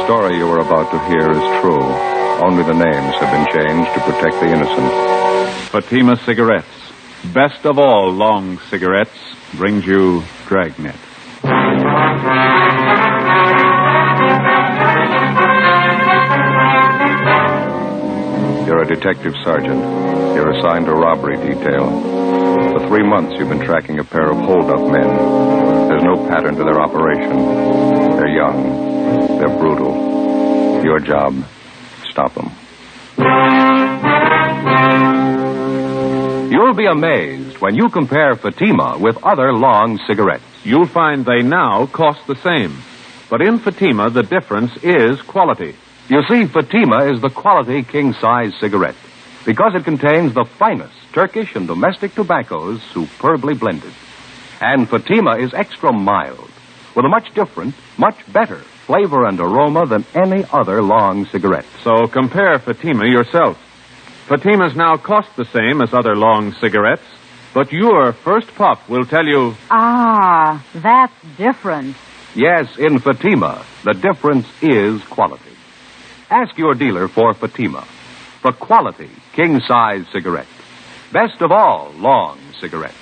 story you are about to hear is true. Only the names have been changed to protect the innocent. Fatima Cigarettes, best of all long cigarettes, brings you Dragnet. You're a detective sergeant. You're assigned to robbery detail. For 3 months, you've been tracking a pair of hold-up men. There's no pattern to their operation. They're young. They're brutal. Your job, stop them. You'll be amazed when you compare Fatima with other long cigarettes. You'll find they now cost the same. But in Fatima, the difference is quality. You see, Fatima is the quality king-size cigarette because it contains the finest Turkish and domestic tobaccos superbly blended. And Fatima is extra mild with a much different, much better flavor and aroma than any other long cigarette. So compare Fatima yourself. Fatimas now cost the same as other long cigarettes, but your first puff will tell you... Ah, that's different. Yes, in Fatima, the difference is quality. Ask your dealer for Fatima, for quality king-size cigarettes. Best of all long cigarettes.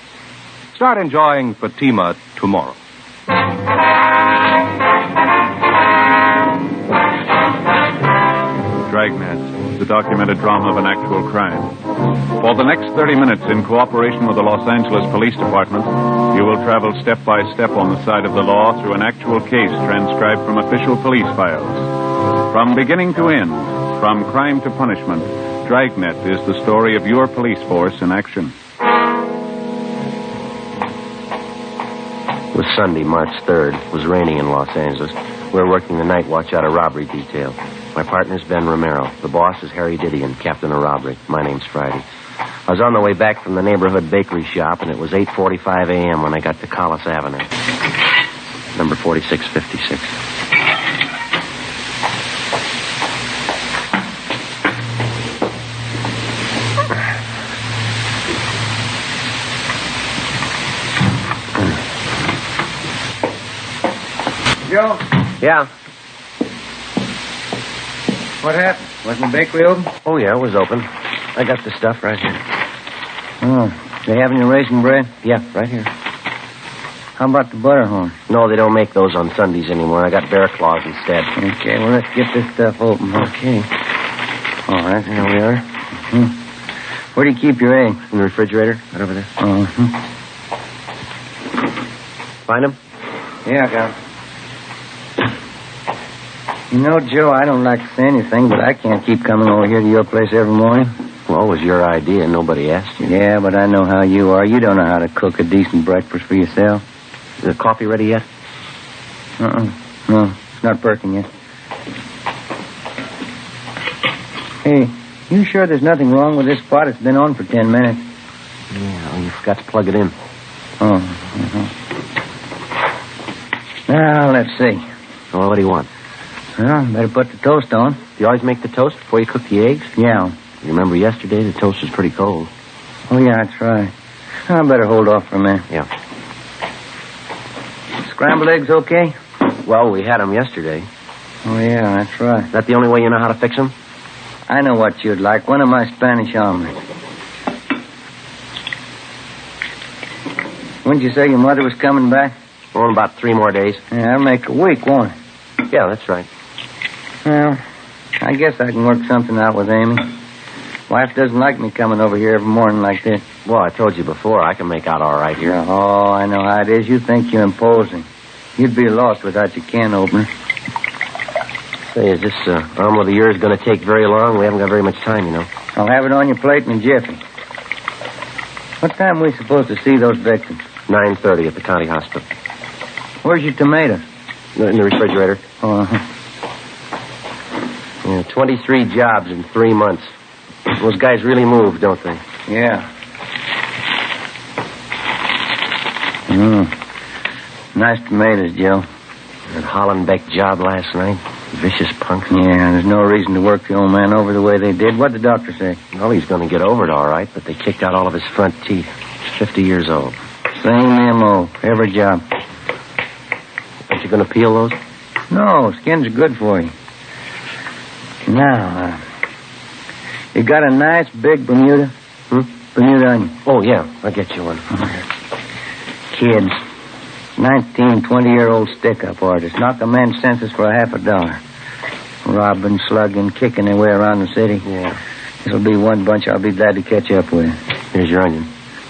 Start enjoying Fatima tomorrow. Dragnet, the documented drama of an actual crime. For the next 30 minutes, in cooperation with the Los Angeles Police Department, you will travel step by step on the side of the law through an actual case transcribed from official police files. From beginning to end, from crime to punishment, Dragnet is the story of your police force in action. It was Sunday, March 3rd. It was raining in Los Angeles. We were working the night watch out of robbery detail. My partner's Ben Romero. The boss is Harry Didion, captain of robbery. My name's Friday. I was on the way back from the neighborhood bakery shop, and it was 8:45 a.m. when I got to Collis Avenue. Number 4656. Joe? Yeah. What happened? Wasn't the bakery open? Oh, yeah, it was open. I got the stuff right here. Oh, they have any raisin bread? Yeah, right here. How about the butterhorn? No, they don't make those on Sundays anymore. I got bear claws instead. Okay, well, let's get this stuff open. Okay. All right. Here we are. Mm-hmm. Where do you keep your eggs? In the refrigerator, right over there. Uh-huh. Find them? Yeah, I got them. You know, Joe, I don't like to say anything, but I can't keep coming over here to your place every morning. Well, it was your idea. Nobody asked you. Yeah, but I know how you are. You don't know how to cook a decent breakfast for yourself. Is the coffee ready yet? No, it's not perking yet. Hey, you sure there's nothing wrong with this pot? It's been on for 10 minutes. Yeah, well, you forgot to plug it in. Oh, Now, let's see. Well, what do you want? Well, better put the toast on. Do you always make the toast before you cook the eggs? Yeah. You remember yesterday the toast was pretty cold. Oh, yeah, that's right. I better hold off for a minute. Yeah. Scrambled eggs okay? Well, we had them yesterday. Oh, yeah, that's right. Is that the only way you know how to fix them? I know what you'd like. One of my Spanish omelets. When'd you say your mother was coming back? Well, in about 3 more days. Yeah, that'll make a week, won't it? Yeah, that's right. Well, I guess I can work something out with Amy. Wife doesn't like me coming over here every morning like this. Well, I told you before, I can make out all right here. Oh, I know how it is. You think you're imposing. You'd be lost without your can opener. Say, is this omelet of yours going to take very long? We haven't got very much time, you know. I'll have it on your plate in a jiffy. What time are we supposed to see those victims? 9:30 at the county hospital. Where's your tomatoes? In the refrigerator. Oh, Yeah, 23 jobs in 3 months. Those guys really move, don't they? yeah. Nice tomatoes, Joe. That Hollenbeck job last night. Vicious punks. Yeah, there's no reason to work the old man over the way they did. What'd the doctor say? Well, he's going to get over it all right, but they kicked out all of his front teeth. He's 50 years old. Same M.O. Every job. Aren't you going to peel those? No, skins are good for you. Now, you got a nice big Bermuda? Bermuda onion. Oh, yeah. I'll get you one. Kids. 19, 20-year-old stick-up artists. Knock a man's senses for $50. Robbing, slugging, kicking their way around the city. Yeah. This'll be one bunch I'll be glad to catch up with. Here's your onion.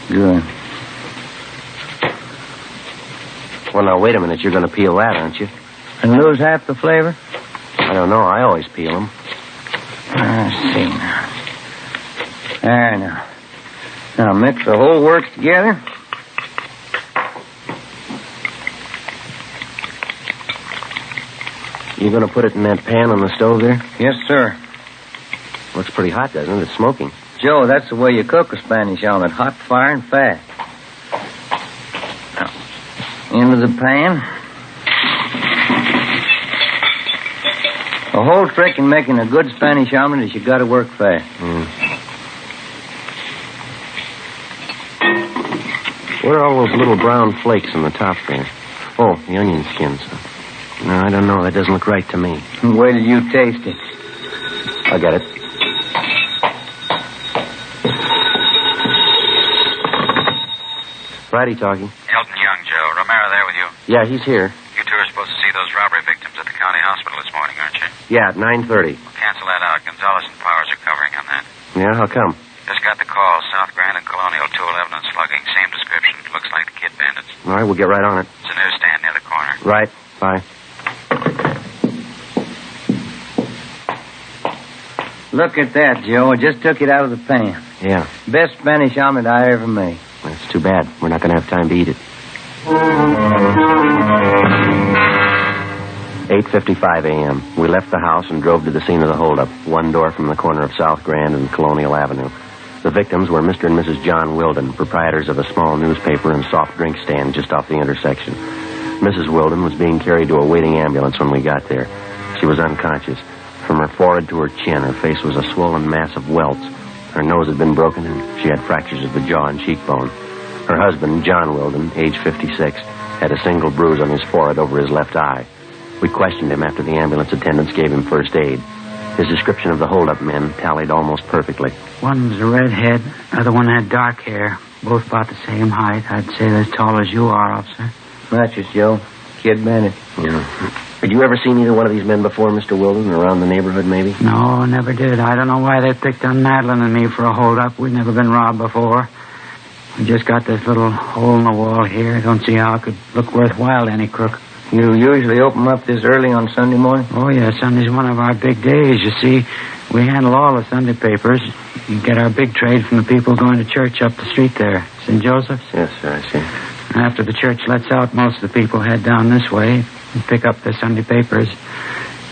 Good. Well, now, wait a minute. You're going to peel that, aren't you? And lose half the flavor? I don't know. I always peel them. I see now. There now. Now mix the whole works together. You going to put it in that pan on the stove there? Yes, sir. Looks pretty hot, doesn't it? It's smoking. Joe, that's the way you cook a Spanish omelet. Hot fire and fast. Now, into the pan. The whole trick in making a good Spanish omelet is you got to work fast. Where are all those little brown flakes on the top there? Oh, the onion skins. No, I don't know. That doesn't look right to me. Wait till you taste it. I got it. Friday talking. Elton Young, Joe. Romero there with you? Yeah, he's here. You two are supposed to see those robbery victims at the county hospital this morning, aren't you? Yeah, at 9:30. Well, cancel that out. Gonzalez and Powers are covering on that. Yeah, how come? Just got the call. South Grand and Colonial, 211 and slugging. Same description. Looks like the kid bandits. All right, we'll get right on it. It's a newsstand near the corner. Right. Bye. Look at that, Joe. I just took it out of the pan. Yeah. Best Spanish omelet I ever made. That's too bad. We're not going to have time to eat it. 8:55 a.m. We left the house and drove to the scene of the holdup, one door from the corner of South Grand and Colonial Avenue. The victims were Mr. and Mrs. John Wilden, proprietors of a small newspaper and soft drink stand just off the intersection. Mrs. Wilden was being carried to a waiting ambulance when we got there. She was unconscious. From her forehead to her chin, her face was a swollen mass of welts. Her nose had been broken, and she had fractures of the jaw and cheekbone. Her husband, John Wilden, age 56, had a single bruise on his forehead over his left eye. We questioned him after the ambulance attendants gave him first aid. His description of the holdup men tallied almost perfectly. One was a redhead, the other one had dark hair. Both about the same height. I'd say they're as tall as you are, officer. That's it, Joe. Kid bandit. Yeah. Had you ever seen either one of these men before, Mr. Wilden, around the neighborhood, maybe? No, never did. I don't know why they picked on Madeline and me for a holdup. We'd never been robbed before. We just got this little hole in the wall here. Don't see how it could look worthwhile to any crook. You usually open up this early on Sunday morning? Oh, yeah, Sunday's one of our big days. You see, we handle all the Sunday papers. We get our big trade from the people going to church up the street there. St. Joseph's? Yes, sir, I see. After the church lets out, most of the people head down this way and pick up their Sunday papers.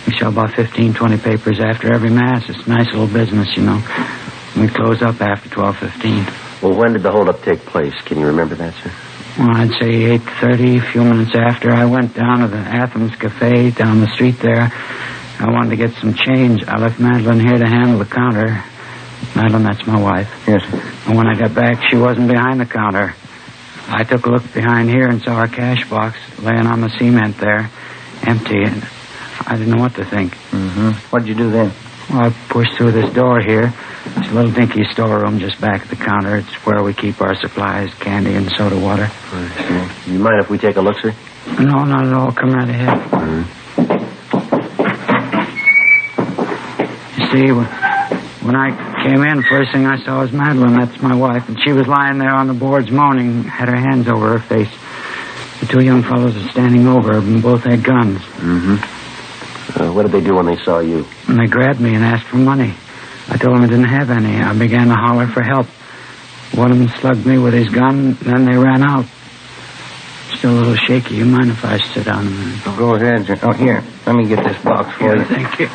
We sell about 15, 20 papers after every Mass. It's a nice little business, you know. We close up after 12:15. Well, when did the holdup take place? Can you remember that, sir? Well, I'd say 8:30, a few minutes after. I went down to the Athens Cafe down the street there. I wanted to get some change. I left Madeline here to handle the counter. Madeline, that's my wife. Yes, sir. And when I got back, she wasn't behind the counter. I took a look behind here and saw her cash box laying on the cement there, empty, and I didn't know what to think. Mm-hmm. What'd you do then? Well, I pushed through this door here. It's a little dinky storeroom just back at the counter. It's where we keep our supplies, candy and soda water. You mind if we take a look, sir? No, not at all. Come right ahead. You see, when I came in, first thing I saw was Madeline. That's my wife. And she was lying there on the boards moaning, had her hands over her face. The two young fellows were standing over her, and both had guns. Mm-hmm. What did they do when they saw you? And they grabbed me and asked for money. I told them I didn't have any. I began to holler for help. One of them slugged me with his gun, then they ran out. Still a little shaky. You mind if I sit down a minute? Oh, go ahead, sir. Oh, here. Let me get this box for you. Thank you.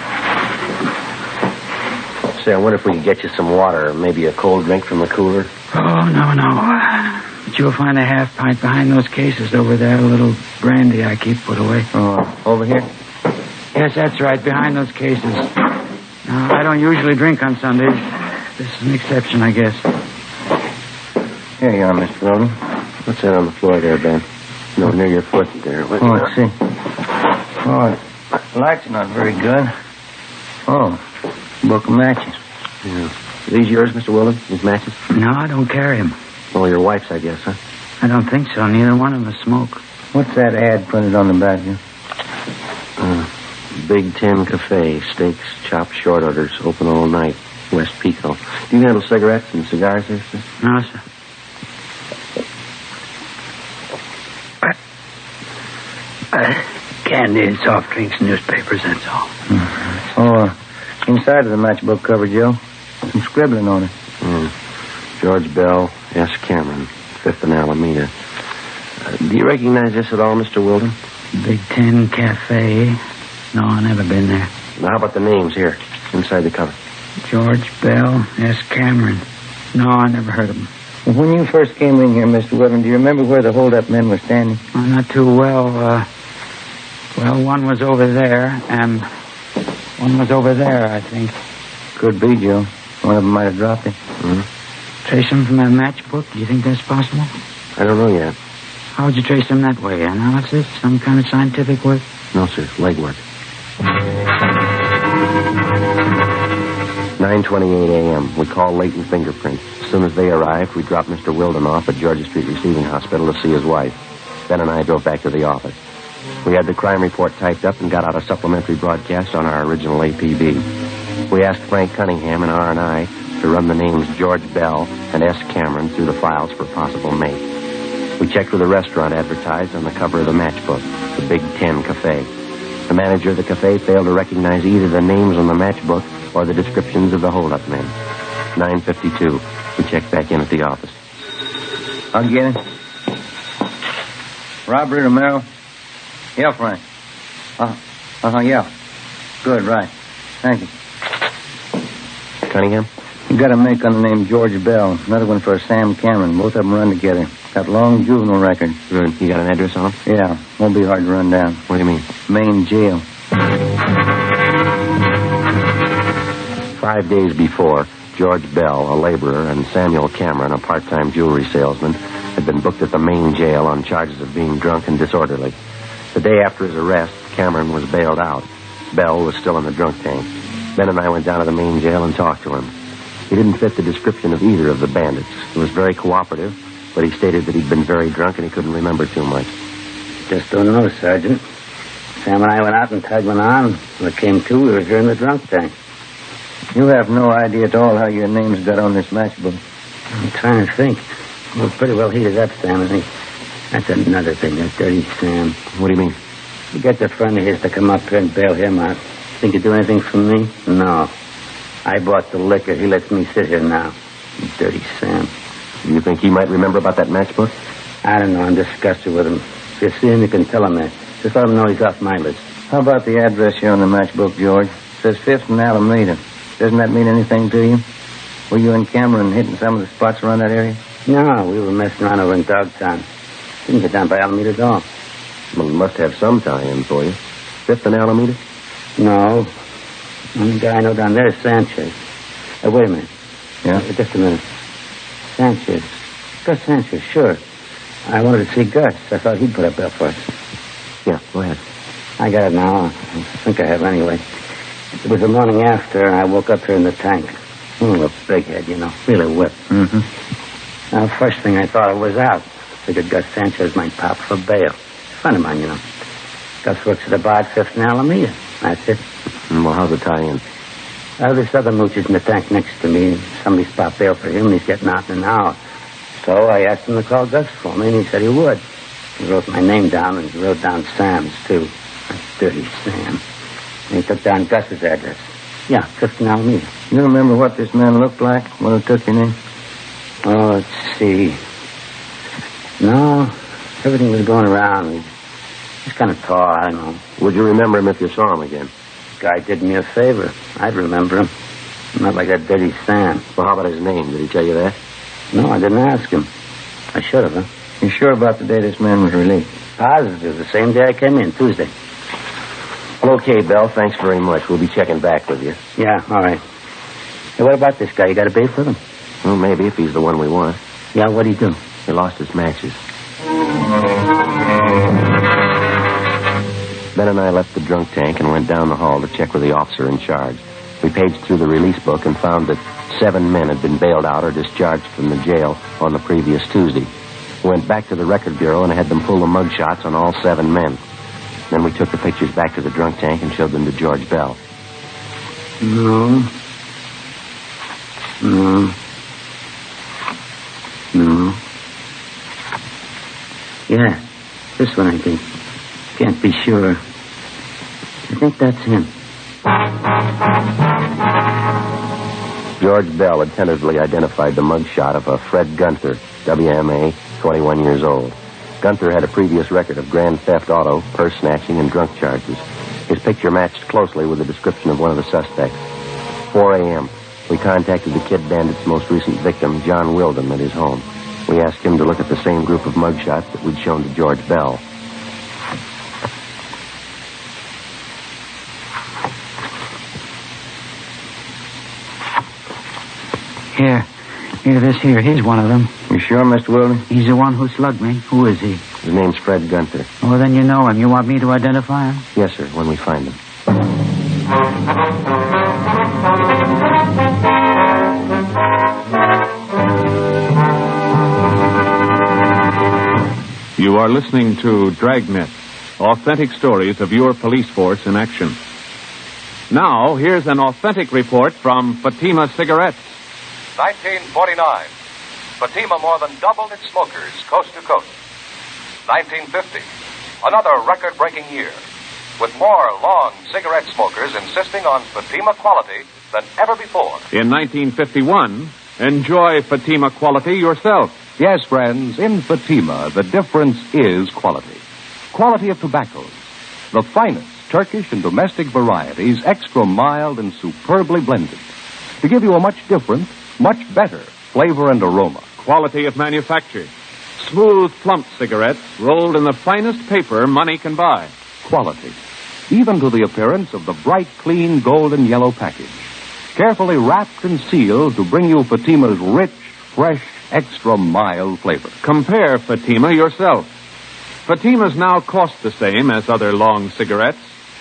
Say, I wonder if we could get you some water or maybe a cold drink from the cooler. Oh, no. But you'll find a half pint behind those cases over there. A little brandy I keep put away. Oh, over here? Yes, that's right. Behind those cases. I don't usually drink on Sundays. This is an exception, I guess. Here you are, Mr. Wilden. What's that on the floor there, Ben? No, near your foot there. Let's see. Oh, the light's not very good. Oh, Book of matches. Yeah. Are these yours, Mr. Wilden? These matches? No, I don't carry them. Well, your wife's, I guess, huh? I don't think so. Neither one of us smoke. What's that ad printed on the back here? Big Ten Cafe. Steaks, chopped, short orders. Open all night. West Pico. Do you handle cigarettes and cigars there, sir? No, sir. Candy and soft drinks, newspapers, that's all. Oh, inside of the matchbook cover, Joe. Some scribbling on it. George Bell, S. Cameron, 5th and Alameda. Do you recognize this at all, Mr. Wilden? Big Ten Cafe. No, I've never been there. Now, how about the names here, inside the cover? George Bell, S. Cameron. No, I never heard of them. When you first came in here, Mr. Wilden, do you remember where the hold-up men were standing? Oh, not too well. Well, one was over there, and one was over there, I think. Could be, Joe. One of them might have dropped it. Trace them from that matchbook? Do you think that's possible? I don't know yet. How would you trace them that way? Analysis? Some kind of scientific work? No, sir. Legwork. 9:28 a.m. We call Leighton Fingerprints. As soon as they arrived, we dropped Mr. Wilden off at Georgia Street Receiving Hospital to see his wife. Ben and I drove back to the office. We had the crime report typed up and got out a supplementary broadcast on our original APB. We asked Frank Cunningham and R&I to run the names George Bell and S. Cameron through the files for possible mate. We checked with the restaurant advertised on the cover of the matchbook, the Big Ten Cafe. The manager of the cafe failed to recognize either the names on the matchbook or the descriptions of the hold-up men. 9:52. We checked back in at the office. I'll get it. Robbery, Romero? Yeah, Frank. Yeah. Good, right. Thank you. Cunningham? You got a make on the name George Bell. Another one for Sam Cameron. Both of them run together. Got long juvenile record. Good. You got an address on them? Yeah. Won't be hard to run down. What do you mean? Main jail. 5 days before, George Bell, a laborer, and Samuel Cameron, a part-time jewelry salesman, had been booked at the main jail on charges of being drunk and disorderly. The day after his arrest, Cameron was bailed out. Bell was still in the drunk tank. Ben and I went down to the main jail and talked to him. He didn't fit the description of either of the bandits. He was very cooperative, but he stated that he'd been very drunk and he couldn't remember too much. Just don't know, Sergeant. Sam and I went out and tied one on. When it came to, we were here in the drunk tank. You have no idea at all how your names got on this matchbook. I'm trying to think. We're pretty well heated up, Sam, I think. That's another thing, that dirty Sam. What do you mean? You get the friend of his to come up here and bail him out. Think he'd do anything for me? No. I bought the liquor. He lets me sit here now. Dirty Sam. You think he might remember about that matchbook? I don't know. I'm disgusted with him. If you see him, you can tell him that. Just let him know he's off my list. How about the address here on the matchbook, George? It says 5th and Alameda. Doesn't that mean anything to you? Were you and Cameron hitting some of the spots around that area? No, we were messing around over in Dogtown. Didn't get down by Alameda at all. Well, he must have some tie-in for you. 5th and Alameda? No. The only guy I know down there is Sanchez. Wait a minute. Yeah? Just a minute. Sanchez. Gus Sanchez, sure. I wanted to see Gus. I thought he'd put a bill for us. Yeah, go ahead. I got it now. I think I have anyway. It was the morning after, and I woke up here in the tank. A big head, you know. Really whipped. Mm-hmm. Now, first thing I thought of was out. Figured Gus Sanchez might pop for bail. Friend of mine, you know. Gus works at the bar at 5th and Alameda. That's it. Well, how's the tie-in? This other mooch is in the tank next to me. Somebody's popped bail for him, and he's getting out in an hour. So I asked him to call Gus for me, and he said he would. He wrote my name down, and he wrote down Sam's, too. That's dirty Sam. And he took down Gus's address. Yeah, 5th and Alameda. You remember what this man looked like when he took your name? Oh, let's see. No, everything was going around. He's kind of tall, I don't know. Would you remember him if you saw him again? Guy did me a favor. I'd remember him. Not like that dirty Sam. Well, how about his name? Did he tell you that? No, I didn't ask him. I should have, huh? You sure about the day this man was released? Positive. The same day I came in, Tuesday. Well, okay, Bell. Thanks very much. We'll be checking back with you. Yeah, all right. Hey, what about this guy? You got a bait for him? Well, maybe, if he's the one we want. Yeah, what'd he do? He lost his matches. Ben and I left the drunk tank and went down the hall to check with the officer in charge. We paged through the release book and found that 7 men had been bailed out or discharged from the jail on the previous Tuesday. We went back to the record bureau and had them pull the mug shots on all 7 men. Then we took the pictures back to the drunk tank and showed them to George Bell. No. Yeah, this one I think. Can't be sure. I think that's him. George Bell had tentatively identified the mugshot of a Fred Gunther, WMA, 21 years old. Gunther had a previous record of grand theft auto, purse snatching, and drunk charges. His picture matched closely with the description of one of the suspects. 4 a.m. We contacted the Kid Bandit's most recent victim, John Wilden, at his home. We asked him to look at the same group of mugshots that we'd shown to George Bell. Here, this here. He's one of them. You sure, Mr. Wilden? He's the one who slugged me. Who is he? His name's Fred Gunther. Oh, then you know him. You want me to identify him? Yes, sir, when we find him. You are listening to Dragnet, authentic stories of your police force in action. Now, here's an authentic report from Fatima Cigarettes. 1949. Fatima more than doubled its smokers coast to coast. 1950. Another record-breaking year, with more long cigarette smokers insisting on Fatima quality than ever before. In 1951, enjoy Fatima quality yourself. Yes, friends, in Fatima, the difference is quality. Quality of tobaccos. The finest Turkish and domestic varieties, extra mild and superbly blended, to give you a much different, much better flavor and aroma. Quality of manufacture. Smooth, plump cigarettes rolled in the finest paper money can buy. Quality. Even to the appearance of the bright, clean, golden yellow package. Carefully wrapped and sealed to bring you Fatima's rich, fresh, extra mild flavor. Compare Fatima yourself. Fatimas now cost the same as other long cigarettes,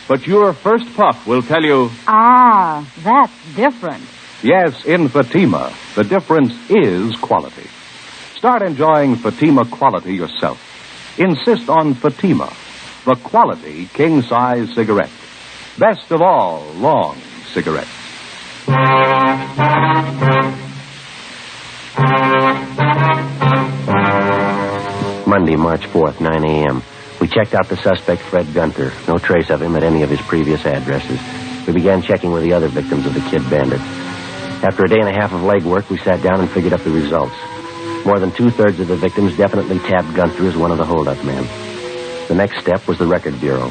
but your first puff will tell you... Ah, that's different. Yes, in Fatima, the difference is quality. Start enjoying Fatima quality yourself. Insist on Fatima, the quality king-size cigarette. Best of all, long cigarettes. Monday, March 4th, 9 a.m. We checked out the suspect, Fred Gunther. No trace of him at any of his previous addresses. We began checking with the other victims of the Kid Bandits. After a day and a half of legwork, we sat down and figured up the results. More than 2/3 of the victims definitely tabbed Gunther as one of the holdup men. The next step was the record bureau.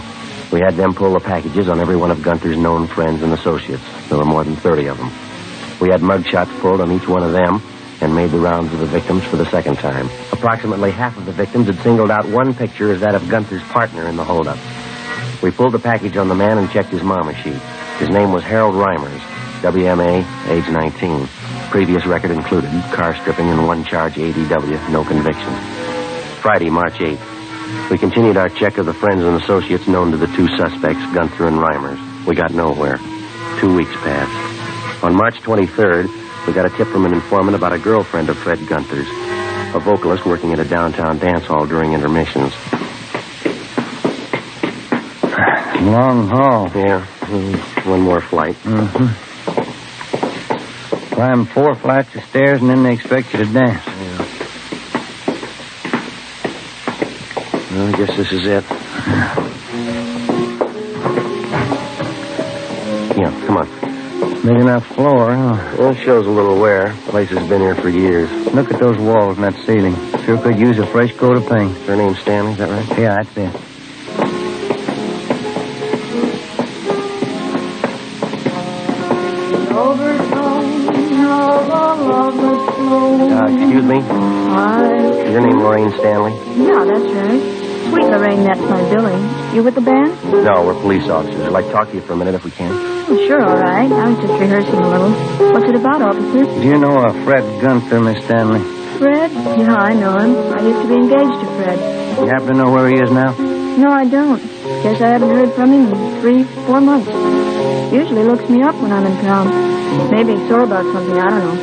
We had them pull the packages on every one of Gunther's known friends and associates. There were more than 30 of them. We had mugshots pulled on each one of them and made the rounds of the victims for the second time. Approximately half of the victims had singled out one picture as that of Gunther's partner in the holdup. We pulled the package on the man and checked his mama sheet. His name was Harold Reimers, WMA, age 19. Previous record included car stripping and 1 charge ADW, no conviction. Friday, March 8th. We continued our check of the friends and associates known to the 2 suspects, Gunther and Reimers. We got nowhere. 2 weeks passed. On March 23rd, we got a tip from an informant about a girlfriend of Fred Gunther's, a vocalist working at a downtown dance hall during intermissions. Long haul. Yeah, 1 more flight. Mm-hmm. Climb 4 flights of stairs and then they expect you to dance. Yeah. Well, I guess this is it. Yeah, come on. Big enough floor, huh? Well, it shows a little wear. The place has been here for years. Look at those walls and that ceiling. Sure could use a fresh coat of paint. Her name's Stanley, is that right? Yeah, that's it. Excuse me? Hi. Is your name Lorraine Stanley? Yeah, that's right. Sweet Lorraine, that's my Billy. You with the band? No, we're police officers. I'd like to talk to you for a minute if we can. Oh, sure, all right. I was just rehearsing a little. What's it about, officer? Do you know a Fred Gunther, Miss Stanley? Fred? Yeah, I know him. I used to be engaged to Fred. You happen to know where he is now? No, I don't. Guess I haven't heard from him in 3-4 months. Usually looks me up when I'm in town. Maybe he's sore about something, I don't know.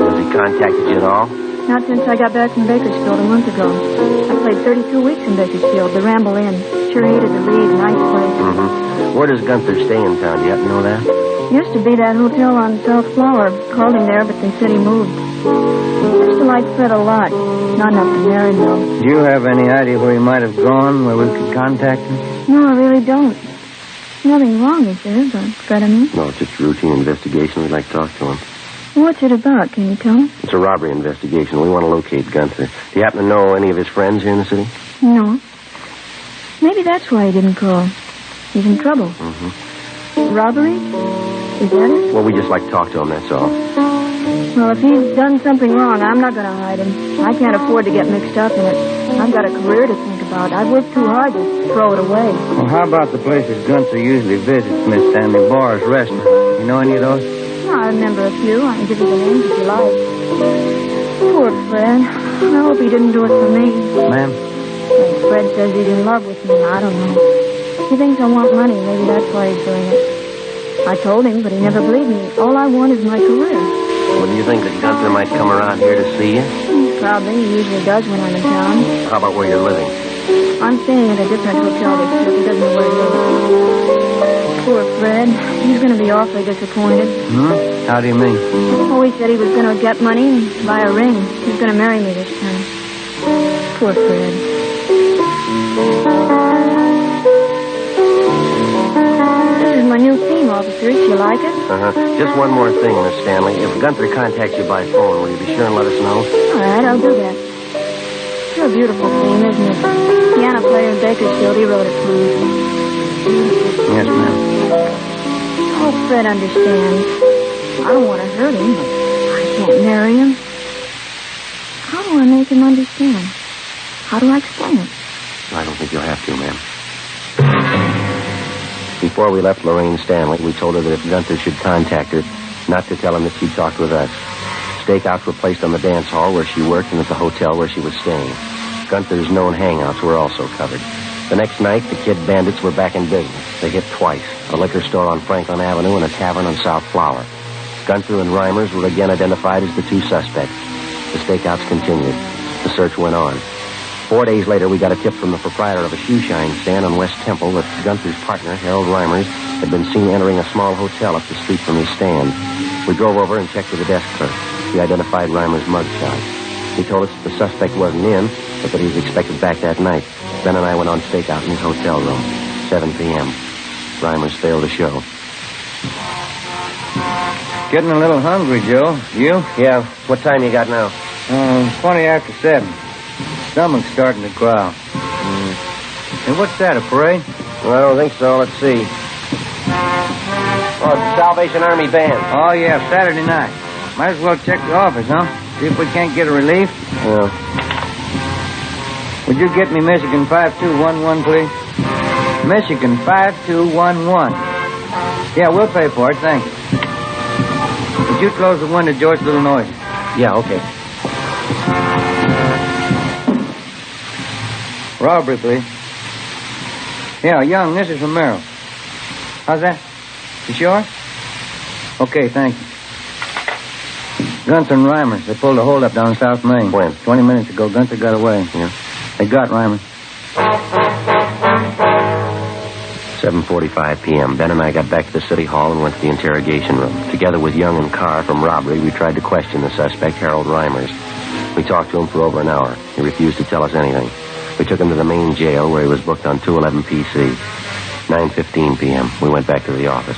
Has he contacted you at all? Not since I got back from Bakersfield a month ago. I played 32 weeks in Bakersfield, the Ramble Inn. Sure hated to leave, nice place. Mm-hmm. Where does Gunther stay in town? Do you happen to know that? Used to be that hotel on South Flower. Called him there, but they said he moved. Used to like Fred a lot. Not enough to marry him, though. Do you have any idea where he might have gone, where we could contact him? No, I really don't. Nothing wrong, is there, Fred, I mean? No, it's just a routine investigation. We'd like to talk to him. What's it about? Can you tell me? It's a robbery investigation. We want to locate Gunther. Do you happen to know any of his friends here in the city? No. Maybe that's why he didn't call. He's in trouble. Mm-hmm. Robbery? Is that it? Well, we just like to talk to him, that's all. Well, if he's done something wrong, I'm not going to hide him. I can't afford to get mixed up in it. I've got a career to think about. I've worked too hard to throw it away. Well, how about the places Gunther usually visits, Miss Stanley? Bars, restaurants. You know any of those? Well, I remember a few. I can give you the names if you like. Poor Fred. I hope he didn't do it for me. Ma'am? Well, Fred says he's in love with me. I don't know. He thinks I want money. Maybe that's why he's doing it. I told him, but he never believed me. All I want is my career. Well, do you think that Gunther might come around here to see you? Probably. He usually does when I'm in town. How about where you're living? I'm staying at a different hotel this trip. He doesn't know where he lives. Poor Fred. He's going to be awfully disappointed. How do you mean? Oh, he said he was going to get money and buy a ring. He's going to marry me this time. Poor Fred. This is my new theme, officers. You like it? Just one more thing, Miss Stanley. If Gunther contacts you by phone, will you be sure and let us know? All right, I'll do that. It's a beautiful theme, isn't it? Piano player in Bakersfield, he wrote it for me. Yes, ma'am. Oh, Fred understands. I don't want to hurt him, but I can't marry him. How do I make him understand? How do I explain it? I don't think you'll have to, ma'am. Before we left Lorraine Stanley, we told her that if Gunther should contact her, not to tell him that she'd talked with us. Stakeouts were placed on the dance hall where she worked and at the hotel where she was staying. Gunther's known hangouts were also covered. The next night, the Kid Bandits were back in business. They hit twice, a liquor store on Franklin Avenue and a tavern on South Flower. Gunther and Reimers were again identified as the two suspects. The stakeouts continued. The search went on. 4 days later, we got a tip from the proprietor of a shoe shine stand on West Temple that Gunther's partner, Harold Reimers, had been seen entering a small hotel up the street from his stand. We drove over and checked with the desk clerk. He identified Reimers' mugshot. He told us that the suspect wasn't in, but that he was expected back that night. Ben and I went on stakeout in his hotel room. 7 p.m. Reimers failed to show. Getting a little hungry, Joe. You? Yeah, what time you got now? 20 after 7. Stomach's starting to growl. Hey, what's that, a parade? Well, I don't think so. Let's see. Oh, it's the Salvation Army Band. Oh, yeah, Saturday night. Might as well check the office, huh? See if we can't get a relief. Yeah. Would you get me Michigan 5211, please? Michigan 5211. Yeah, we'll pay for it, thanks. Would you close the window, George? A little noise. Yeah, okay. Robbery, please. Yeah, Young, this is from Merrill. How's that? You sure? Okay, thank you. Gunther and Reimers, they pulled a holdup down South Main. When? 20 minutes ago, Gunther got away. Yeah. They got Reimers. 7:45 p.m. Ben and I got back to the city hall and went to the interrogation room. Together with Young and Carr from robbery, we tried to question the suspect, Harold Reimers. We talked to him for over an hour. He refused to tell us anything. We took him to the main jail where he was booked on 211 PC. 9:15 p.m. We went back to the office.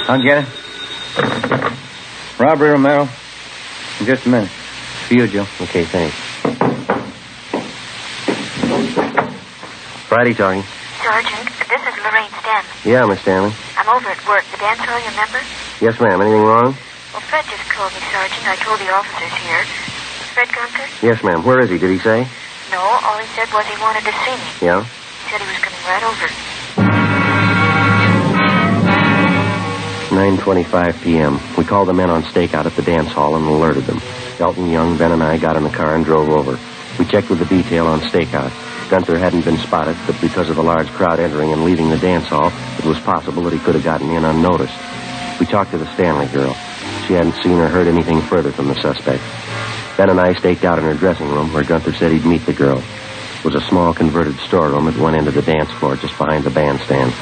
I'll get it. Robbery, Romero. In just a minute. For you, Joe. Okay, thanks. Friday talking. Sergeant, this is Lorraine Stanley. Yeah, Miss Stanley. I'm over at work. The dance hall, you remember? Yes, ma'am. Anything wrong? Well, Fred just called me, Sergeant. I told the officers here. Fred Gunther? Yes, ma'am. Where is he? Did he say? No, all he said was he wanted to see me. Yeah? He said he was coming right over. 9:25 p.m. We called the men on stakeout at the dance hall and alerted them. Elton, Young, Ben, and I got in the car and drove over. We checked with the detail on stakeout. Gunther hadn't been spotted, but because of the large crowd entering and leaving the dance hall, it was possible that he could have gotten in unnoticed. We talked to the Stanley girl. She hadn't seen or heard anything further from the suspect. Ben and I staked out in her dressing room where Gunther said he'd meet the girl. It was a small converted storeroom at one end of the dance floor, just behind the bandstand.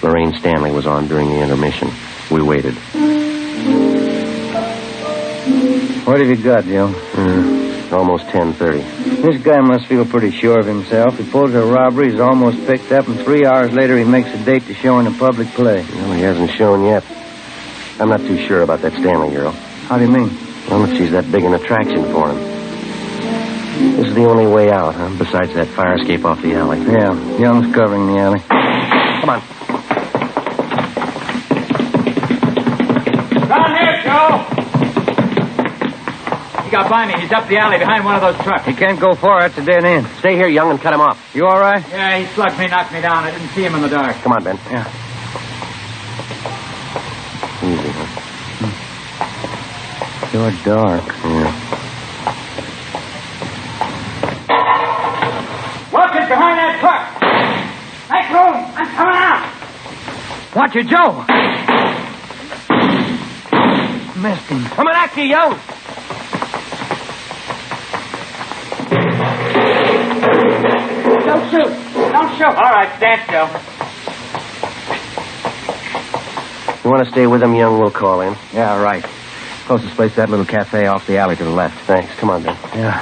Lorraine Stanley was on during the intermission. We waited. What have you got, Joe? Almost 10:30. This guy must feel pretty sure of himself. He pulls a robbery, he's almost picked up, and 3 hours later he makes a date to show in a public play. Well, he hasn't shown yet. I'm not too sure about that Stanley girl. How do you mean? Well, if she's that big an attraction for him. This is the only way out, huh? Besides that fire escape off the alley. Yeah, Young's covering the alley. Come on. Down here, Joe! He got by me. He's up the alley behind one of those trucks. He can't go far. That's a dead end. Stay here, Young, and cut him off. You all right? Yeah, he slugged me, knocked me down. I didn't see him in the dark. Come on, Ben. Yeah. Easy, huh? Sure dark. Yeah. Watch it behind that truck. Make room. I'm coming out. Watch it, Joe. Missed him. Coming after you, Young. Don't shoot. Don't shoot. All right, stand still. You want to stay with him, Young? We'll call in. Yeah, right. Closest place to that little cafe off the alley to the left. Thanks. Come on, Ben. Yeah.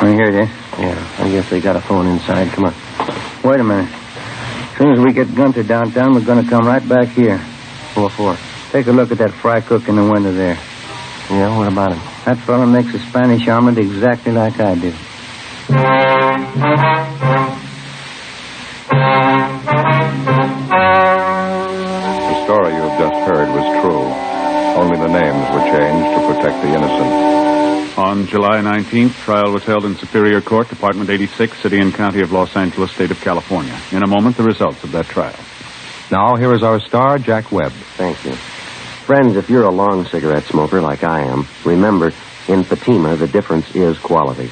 Oh, here it is. Yeah, I guess they got a phone inside. Come on. Wait a minute. As soon as we get Gunther downtown, we're going to come right back here. What for? Take a look at that fry cook in the window there. Yeah, what about him? That fella makes a Spanish omelet exactly like I do. The story you have just heard was true. Only the names were changed to protect the innocent. On July 19th, trial was held in Superior Court, Department 86, City and County of Los Angeles, State of California. In a moment, the results of that trial. Now, here is our star, Jack Webb. Thank you. Friends, if you're a long cigarette smoker like I am, remember, in Fatima, the difference is quality.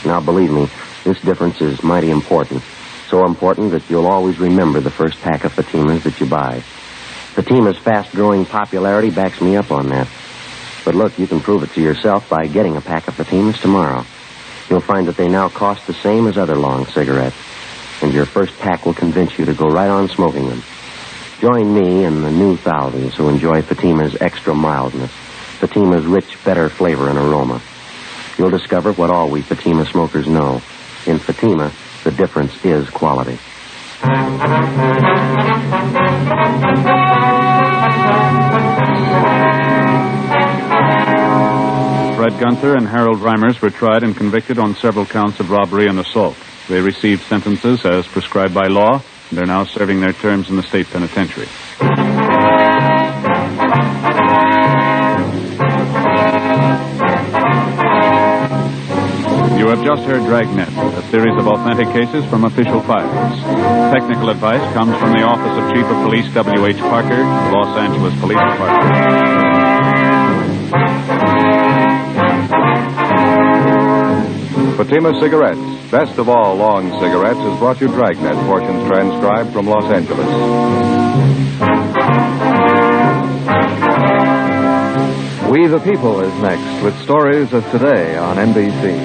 Now, believe me, this difference is mighty important. So important that you'll always remember the first pack of Fatimas that you buy. Fatima's fast-growing popularity backs me up on that. But look, you can prove it to yourself by getting a pack of Fatimas tomorrow. You'll find that they now cost the same as other long cigarettes. And your first pack will convince you to go right on smoking them. Join me and the new thousands who enjoy Fatima's extra mildness, Fatima's rich, better flavor and aroma. You'll discover what all we Fatima smokers know. In Fatima, the difference is quality. Fred Gunther and Harold Reimers were tried and convicted on several counts of robbery and assault. They received sentences as prescribed by law, and they're now serving their terms in the state penitentiary. You have just heard Dragnet, a series of authentic cases from official files. Technical advice comes from the Office of Chief of Police W.H. Parker, Los Angeles Police Department. Fatima Cigarettes, best of all long cigarettes, has brought you Dragnet, portions transcribed from Los Angeles. We the People is next with stories of today on NBC.